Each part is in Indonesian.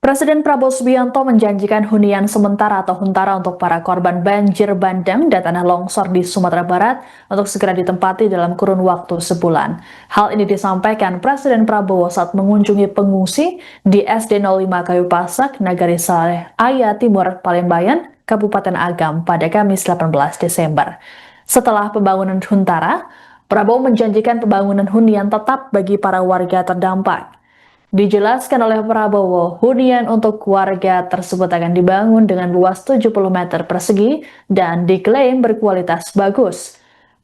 Presiden Prabowo Subianto menjanjikan hunian sementara atau huntara untuk para korban banjir bandang dan tanah longsor di Sumatera Barat untuk segera ditempati dalam kurun waktu sebulan. Hal ini disampaikan Presiden Prabowo saat mengunjungi pengungsi di SD 05 Kayu Pasak, Nagari Saleh Aya Timur, Palembang, Kabupaten Agam pada Kamis 18 Desember. Setelah pembangunan huntara, Prabowo menjanjikan pembangunan hunian tetap bagi para warga terdampak. Dijelaskan oleh Prabowo, hunian untuk warga tersebut akan dibangun dengan luas 70 meter persegi dan diklaim berkualitas bagus.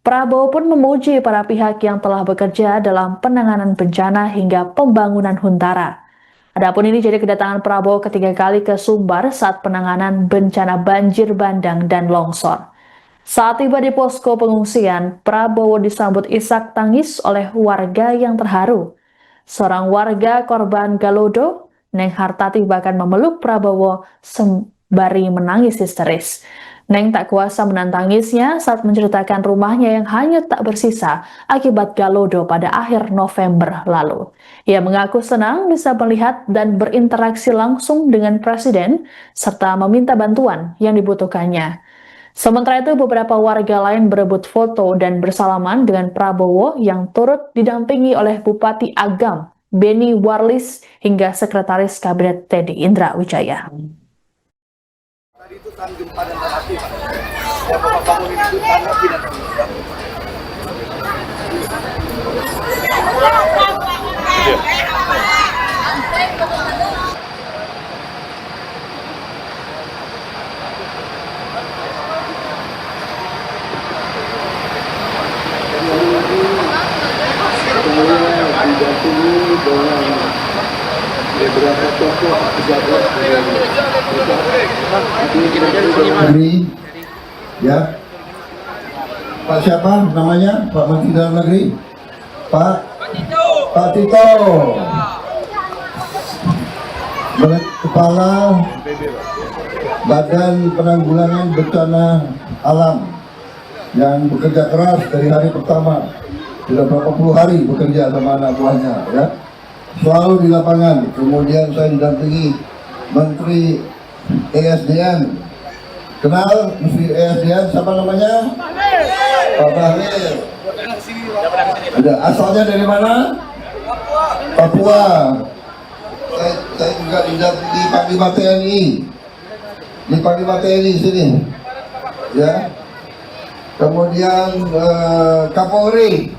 Prabowo pun memuji para pihak yang telah bekerja dalam penanganan bencana hingga pembangunan huntara. Adapun ini jadi kedatangan Prabowo ketiga kali ke Sumbar saat penanganan bencana banjir bandang dan longsor. Saat tiba di posko pengungsian, Prabowo disambut isak tangis oleh warga yang terharu. Seorang warga korban Galodo, Neng Hartati bahkan memeluk Prabowo sembari menangis histeris. Neng tak kuasa menahan tangisnya saat menceritakan rumahnya yang hanyut tak bersisa akibat Galodo pada akhir November lalu. Ia mengaku senang bisa melihat dan berinteraksi langsung dengan Presiden serta meminta bantuan yang dibutuhkannya. Sementara itu, beberapa warga lain berebut foto dan bersalaman dengan Prabowo yang turut didampingi oleh Bupati Agam, Beni Warlis, hingga Sekretaris Kabinet Teddy Indra Wijaya. Tadi itu kan gempa dan api, Pak. Ya, Bapak bangun itu kan api dan beberapa tokoh pejabat negeri, ya, Pak siapa namanya, Pak Menteri Dalam Negeri, Pak Tito, Kepala Badan Penanggulangan Bencana Alam yang bekerja keras dari hari pertama, sudah berapa puluh hari bekerja sama anak buahnya, ya, selalu di lapangan. Kemudian saya didampingi Menteri ESDM. Kenal Menteri ESDM siapa namanya? Pak Bahlil. Ada, asalnya dari mana? Papua. Saya juga didampingi Panglima TNI. Di Panglima TNI sini, ya. Kemudian Kapolri.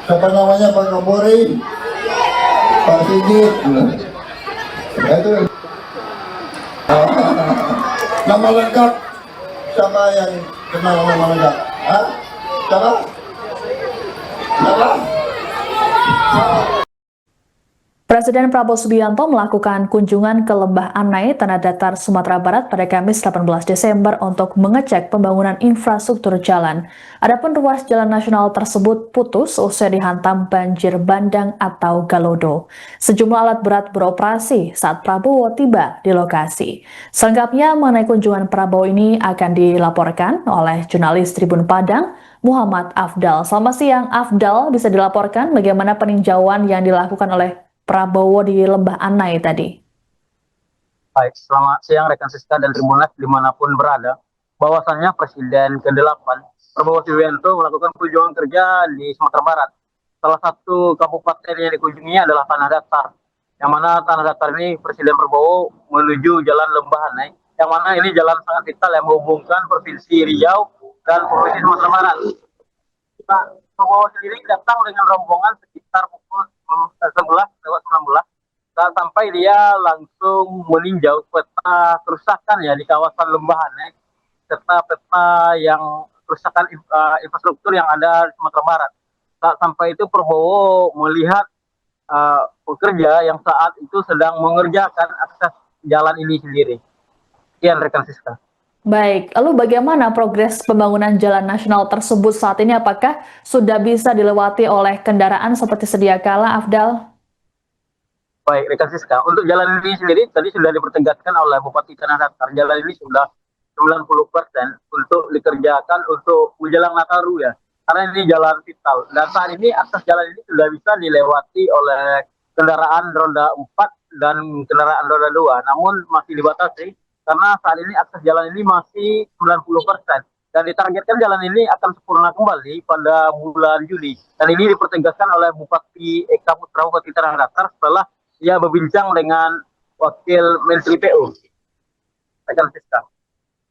Siapa namanya Pak Kapolri? Pak Sigit. Itu nama lengkap. Siapa yang kenal nama lengkap? Hah? Siapa? Presiden Prabowo Subianto melakukan kunjungan ke Lembah Anai, Tanah Datar, Sumatera Barat pada Kamis 18 Desember untuk mengecek pembangunan infrastruktur jalan. Adapun ruas jalan nasional tersebut putus usai dihantam banjir bandang atau Galodo. Sejumlah alat berat beroperasi saat Prabowo tiba di lokasi. Selengkapnya mengenai kunjungan Prabowo ini akan dilaporkan oleh jurnalis Tribun Padang, Muhammad Afdal. Selamat siang Afdal, bisa dilaporkan bagaimana peninjauan yang dilakukan oleh Prabowo di Lembah Anai tadi? Baik, selamat siang rekan Siska dan Tribunlas dimanapun berada. Bahwasannya Presiden ke-8 Prabowo Subianto melakukan kunjungan kerja di Sumatera Barat. Salah satu kabupaten yang dikunjunginya adalah Tanah Datar. Yang mana Tanah Datar ini Presiden Prabowo menuju Jalan Lembah Anai. Yang mana ini jalan sangat vital yang menghubungkan Provinsi Riau dan Provinsi Sumatera Barat. Pak Prabowo sendiri datang dengan rombongan sekitar pukul 11:19 dan sampai dia langsung meninjau peta kerusakan ya di kawasan Lembah Anai serta peta yang kerusakan infrastruktur yang ada di Sumatera Barat. Saat sampai itu Prabowo melihat pekerja yang saat itu sedang mengerjakan akses jalan ini sendiri. Sekian rekan Siska. Baik, lalu bagaimana progres pembangunan jalan nasional tersebut saat ini? Apakah sudah bisa dilewati oleh kendaraan seperti sedia kala, Afdal? Baik, rekan Siska, untuk jalan ini sendiri tadi sudah dipertegaskan oleh Bupati Tanah Datar. Jalan ini sudah 90% untuk dikerjakan untuk menjelang Nataru ya. Karena ini jalan vital. Dan saat ini akses jalan ini sudah bisa dilewati oleh kendaraan roda 4 dan kendaraan roda 2. Namun masih dibatasi karena saat ini akses jalan ini masih 90%. Dan ditargetkan jalan ini akan sempurna kembali pada bulan Juli. Dan ini dipertegaskan oleh Bupati Eka Putra Bupati Tanah Datar setelah ia berbincang dengan Wakil Menteri PU. Rekan Siska.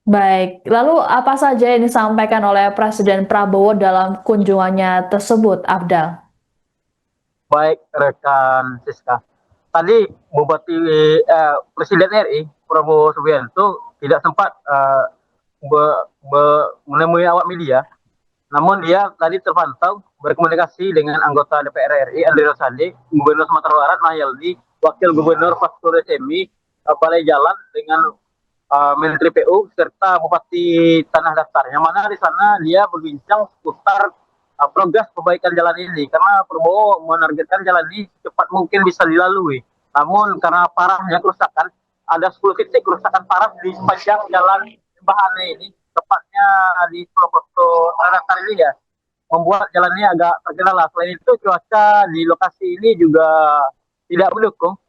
Baik, lalu apa saja yang disampaikan oleh Presiden Prabowo dalam kunjungannya tersebut, Afdal? Baik, rekan Siska. Tadi Presiden RI Prabowo Subianto tidak sempat menemui awak media, namun dia tadi terpantau berkomunikasi dengan anggota DPR RI Andri Rosadi, Gubernur Sumatera Barat Mahyaldi, Wakil Gubernur Pastur Semi, Balai Jalan dengan Menteri PU serta Bupati Tanah Datar. Yang mana di sana dia berbincang seputar progres perbaikan jalan ini, karena Prabowo menargetkan jalan ini secepat mungkin bisa dilalui. Namun karena parahnya kerusakan, ada 10 titik kerusakan parah di sepanjang jalan Bahane ini, tepatnya di Pulau Kosto Tanah Datar ini ya, membuat jalannya agak terkendala. Selain itu cuaca di lokasi ini juga tidak mendukung,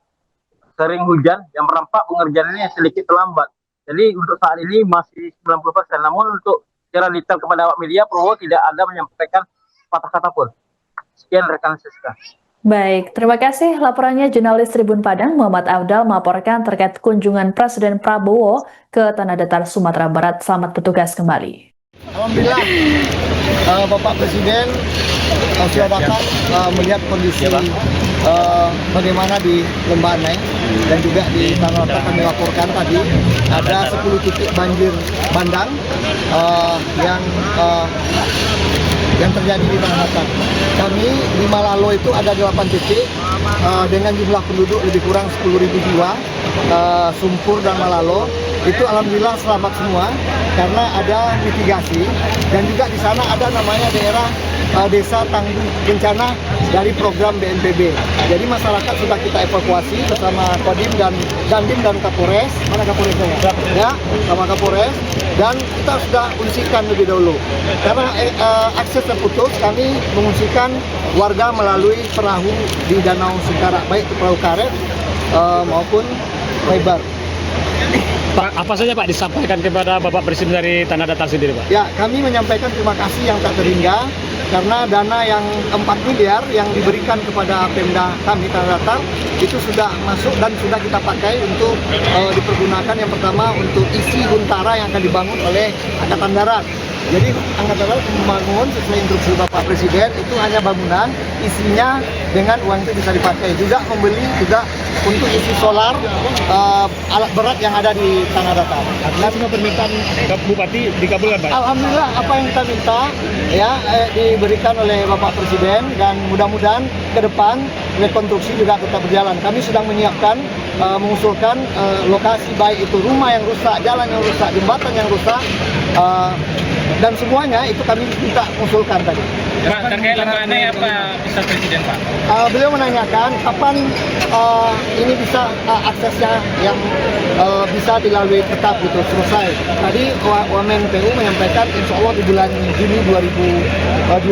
sering hujan yang berdampak pengerjaannya sedikit terlambat. Jadi untuk saat ini masih 90%. Namun untuk secara detail kepada awak media, Prabowo tidak ada menyampaikan patah kata pun. Sekian rekan Siska. Baik, terima kasih laporannya jurnalis Tribun Padang Muhammad Afdal melaporkan terkait kunjungan Presiden Prabowo ke Tanah Datar Sumatera Barat. Selamat bertugas kembali. Alhamdulillah, Bapak Presiden sudah datang melihat kondisi bagaimana di Lembah Anai dan juga di Tanah Datar. Kami laporkan tadi ada 10 titik banjir bandang yang terjadi di Tanah Datar. Kami di Malalo itu ada 8 titik dengan jumlah penduduk lebih kurang 10.000 jiwa, Sumpur dan Malalo. Itu alhamdulillah selamat semua karena ada mitigasi, dan juga di sana ada namanya daerah desa tangguh bencana dari program BNPB. Jadi masyarakat sudah kita evakuasi bersama Kodim dan Dandim dan Kapolres. Mana Kapolresnya ya? Sama Kapolres, dan kita sudah ungsikan lebih dahulu. Karena akses terputus, kami mengungsikan warga melalui perahu di Danau Singkarak, baik itu perahu karet maupun lebar. Pak, apa saja Pak disampaikan kepada Bapak Presiden dari Tanah Datar sendiri Pak? Ya, kami menyampaikan terima kasih yang tak terhingga karena dana yang 4 miliar yang diberikan kepada Pemda kami Tanah Datar itu sudah masuk dan sudah kita pakai untuk dipergunakan. Yang pertama untuk isi huntara yang akan dibangun oleh Angkatan Darat. Jadi Angkatan Darat membangun sesuai instruksi Bapak Presiden itu hanya bangunan, isinya dengan uang itu bisa dipakai. Juga membeli juga untuk isi solar alat berat yang ada di Tanah Datar. Artinya semua permintaan Bupati dikabulkan Pak? Alhamdulillah apa yang kita minta ya diberikan oleh Bapak Presiden, dan mudah-mudahan ke depan rekonstruksi juga tetap berjalan. Kami sedang menyiapkan mengusulkan lokasi, baik itu rumah yang rusak, jalan yang rusak, jembatan yang rusak, dan semuanya itu kami minta usulkan tadi. Pak, terkait Lembah Anai apa pesan Presiden Pak? Beliau menanyakan kapan ini bisa aksesnya yang bisa dilalui tetap gitu selesai. Tadi Wamen PU menyampaikan insya Allah di bulan Juni 2026,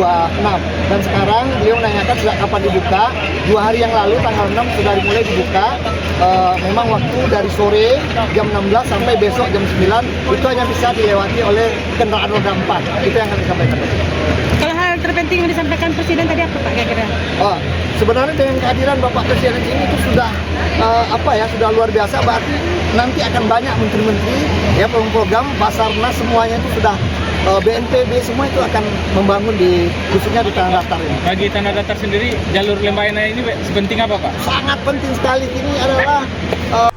dan sekarang beliau menanyakan sudah kapan dibuka. 2 hari yang lalu tanggal 6 sudah dimulai dibuka. Memang waktu dari sore jam 16 sampai besok jam 9 itu hanya bisa dilewati oleh kendaraan roda 4. Itu yang kami sampaikan. Kalau hal terpenting yang disampaikan Presiden tadi apa Pak kira-kira? Sebenarnya dengan kehadiran Bapak Presiden ini itu sudah sudah luar biasa. Berarti nanti akan banyak menteri-menteri ya, program Basarnas semuanya itu sudah BNPB semua itu akan membangun di khususnya di Tanah Datar ini. Bagi Tanah Datar sendiri, jalur Lembah Anai ini sepenting apa Pak? Sangat penting sekali. Ini adalah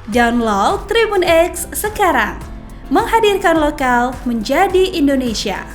Download Tribun X sekarang, menghadirkan lokal menjadi Indonesia.